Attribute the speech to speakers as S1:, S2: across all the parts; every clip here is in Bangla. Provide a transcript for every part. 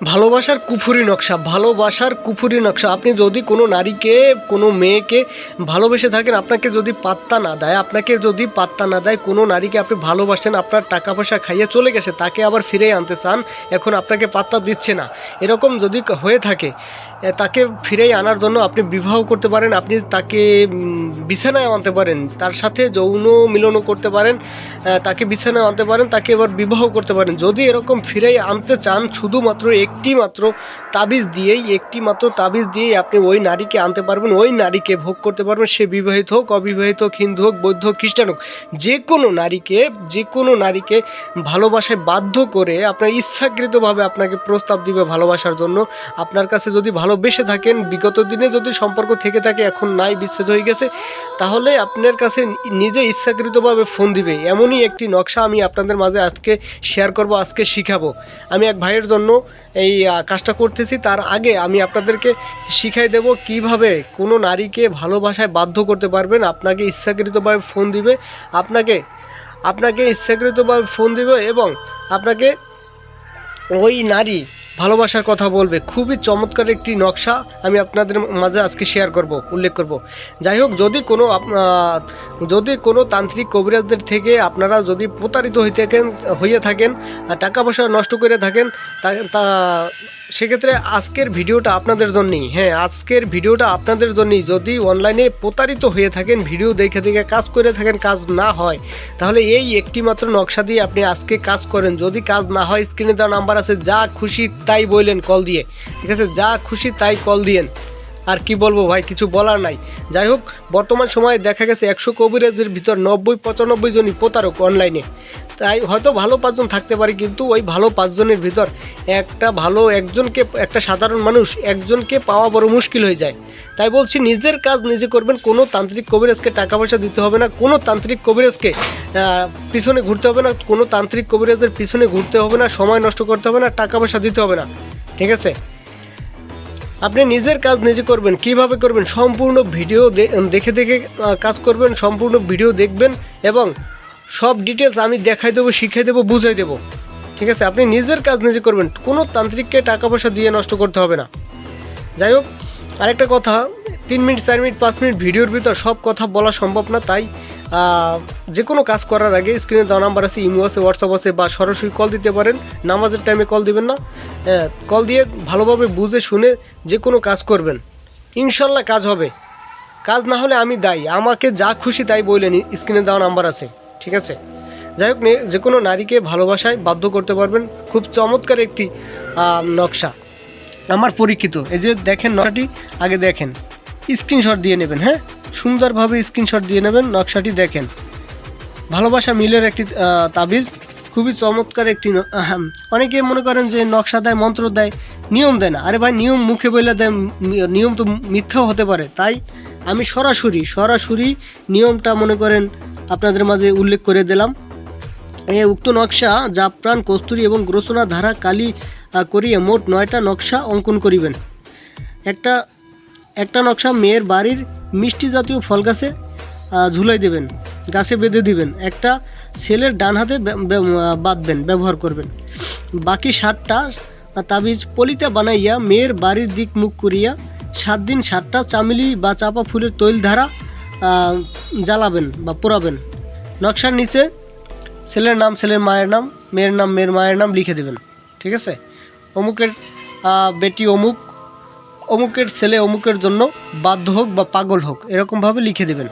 S1: ভালোবাসার কুফুরি নকশা, ভালোবাসার কুফুরি নকশা। আপনি যদি কোনো নারীকে, কোনো মেয়েকে ভালোবেসে থাকেন, আপনাকে যদি পাত্তা না দেয়, কোনো নারীকে আপনি ভালোবাসেন, আপনার টাকা পয়সা খাইয়ে চলে গেছে, তাকে আবার ফিরে আনতে চান, এখন আপনাকে পাত্তা দিচ্ছে না, এরকম যদি হয়ে থাকে, তাকে ফিরে আনার জন্য আপনি বিবাহ করতে পারেন, আপনি তাকে বিছানায় আনতে পারেন, তার সাথে যৌন মিলনও করতে পারেন, তাকে বিছানায় আনতে পারেন, তাকে এবার বিবাহ করতে পারেন। যদি এরকম ফিরে আনতে চান, শুধুমাত্র একটি মাত্র তাবিজ দিয়েই আপনি ওই নারীকে আনতে পারবেন, ওই নারীকে ভোগ করতে পারবেন। সে বিবাহিত হোক, অবিবাহিত হোক, হিন্দু হোক, বৌদ্ধ হোক, খ্রিস্টান হোক, যে কোনো নারীকে ভালোবাসায় বাধ্য করে আপনার ইচ্ছাকৃতভাবে আপনাকে প্রস্তাব দিবে ভালোবাসার জন্য। আপনার কাছে যদি ভালোবেসে থাকেন, বিগত দিনে যদি সম্পর্ক থেকে থাকে, এখন নাই, বিচ্ছেদ হয়ে গেছে, তাহলে আপনার কাছে নিজে ইচ্ছাকৃতভাবে ফোন দিবে। এমনই একটি নকশা আমি আপনাদের মাঝে আজকে শেয়ার করব, আজকে শিখাবো। আমি এক ভাইয়ের জন্য এই কাজটা করতেছি, তার আগে আমি আপনাদেরকে শিখাই দেব কিভাবে কোনো নারীকে ভালোবাসায় বাধ্য করতে পারবেন। আপনাকে ইচ্ছাকৃতভাবে ফোন দিবে, আপনাকে ইচ্ছাকৃতভাবে ফোন দিবে এবং আপনাকে ওই নারী ভালোবাসার কথা বলবে। খুবই চমৎকার একটি নকশা আমি আপনাদের মাঝে আজকে উল্লেখ করব। যাই হোক, যদি কোনো তান্ত্রিক কবিরাজদের থেকে আপনারা যদি প্রতারিত হয়ে থাকেন, টাকা পয়সা নষ্ট করে থাকেন, সেক্ষেত্রে আজকের ভিডিওটা আপনাদের জন্যই। আজকের ভিডিওটা আপনাদের জন্যই। যদি অনলাইনে প্রতারিত হয়ে থাকেন, ভিডিও দেখে কাজ করে থাকেন, কাজ না হয়, তাহলে এই একটি মাত্র নকশা দিয়ে আপনি আজকে কাজ করেন। যদি কাজ না হয়, স্ক্রিনে দেওয়া নাম্বার আছে, যা খুশি তাই বললেন কল দিয়ে, ঠিক আছে? যা খুশি তাই কল দিয়েন। আর কি বলবো ভাই, কিছু বলার নাই। যাই হোক, বর্তমান সময়ে দেখা গেছে 100 কবিরাজের ভিতর 90-95 জনই প্রতারক অনলাইনে। তাই হয়তো ভালো 5 জন থাকতে পারে, কিন্তু ওই ভালো 5 জনের ভিতর একটা সাধারণ মানুষ একজনকে পাওয়া বড় মুশকিল হয়ে যায়। তাই বলছি, নিজের কাজ নিজে করবেন। কোনো তান্ত্রিক কবিরাজকে টাকা পয়সা দিতে হবে না, কোনো তান্ত্রিক কবিরাজকে পিছনে ঘুরতে হবে না, কোনো তান্ত্রিক কবিরাজের পিছনে ঘুরতে হবে না, সময় নষ্ট করতে হবে না, টাকা পয়সা দিতে হবে না, ঠিক আছে? আপনি নিজের কাজ নিজে করবেন। কিভাবে করবেন? সম্পূর্ণ ভিডিও দেখে কাজ করবেন, সম্পূর্ণ ভিডিও দেখবেন এবং সব ডিটেলস আমি দেখাই দেবো, শিখিয়ে দেবো, বুঝাই দেবো, ঠিক আছে? আপনি নিজের কাজ নিজে করবেন, কোনো তান্ত্রিককে টাকা পয়সা দিয়ে নষ্ট করতে হবে না। যাই হোক, আরেকটা কথা, 3 মিনিট, 4 মিনিট, 5 মিনিট ভিডিওর ভিতর সব কথা বলা সম্ভব না। তাই যে কোনো কাজ করার আগে স্ক্রিনে দেওয়া নাম্বার আছে, ইমো আছে, হোয়াটসঅ্যাপ আছে, বা সরাসরি কল দিতে পারেন। নামাজের টাইমে কল দিবেন না, কল দিয়ে ভালোভাবে বুঝে শুনে যে কোনো কাজ করবেন, ইনশাল্লাহ কাজ হবে। কাজ না হলে আমি দায়ী, আমাকে যা খুশি তাই বললেন, স্ক্রিনে দেওয়া নাম্বার আছে, ঠিক আছে? যাই হোক, যে কোনো নারীকে ভালোবাসায় বাধ্য করতে পারবেন। খুব চমৎকার একটি নকশা, আমার পরীক্ষিত। এই যে দেখেন নকশাটি, আগে দেখেন, স্ক্রিনশট দিয়ে নেবেন। সুন্দরভাবে স্ক্রিনশট দিয়ে নেবেন, নকশাটি দেখেন। ভালোবাসা মিলের একটি তাবিজ, খুবই চমৎকার একটি। অনেকে মনে করেন যে নকশা দেয়, মন্ত্র দেয়, নিয়ম দেয় না। আরে ভাই, নিয়ম মুখে বলে দেয়, নিয়ম তো মিথ্যাও হতে পারে। তাই আমি সরাসরি নিয়মটা মনে করেন আপনাদের মাঝে উল্লেখ করে দিলাম। উক্ত নকশা জাফরান, কস্তুরী এবং গ্রসনা ধারা কালি করিয়ে মোট 9টা নকশা অঙ্কন করিবেন। একটা নকশা মেয়ের বাড়ির মিষ্টি জাতীয় ফল গাছে ঝুলাই দেবেন, গাছে বেঁধে দিবেন। একটা ছেলের ডান হাতে বাঁধবেন, ব্যবহার করবেন। বাকি 7টা তাবিজ পলিতা বানাইয়া মেয়ের বাড়ির দিক মুখ করিয়া 7 দিন 7টা চামেলি বা চাপা ফুলের তৈল ধারা জ্বালাবেন বা পোড়াবেন। নকশার নিচে ছেলের নাম, ছেলের মায়ের নাম, মেয়ের নাম, মেয়ের মায়ের নাম লিখে দেবেন, ঠিক আছে? অমুকের বেটি অমুকের ছেলে অমুকের জন্য বাধ্য হোক বা পাগল হোক, এরকমভাবে লিখে দেবেন।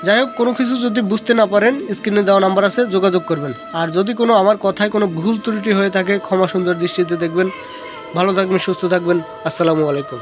S1: যাই হোক, কোনো কিছু যদি বুঝতে না পারেন, স্ক্রিনে দেওয়া নাম্বার আছে, যোগাযোগ করবেন। আর যদি আমার কথায় কোনো ভুল ত্রুটি হয়ে থাকে, ক্ষমা সুন্দর দৃষ্টিতে দেখবেন। ভালো থাকবেন, সুস্থ থাকবেন। আসসালামু আলাইকুম।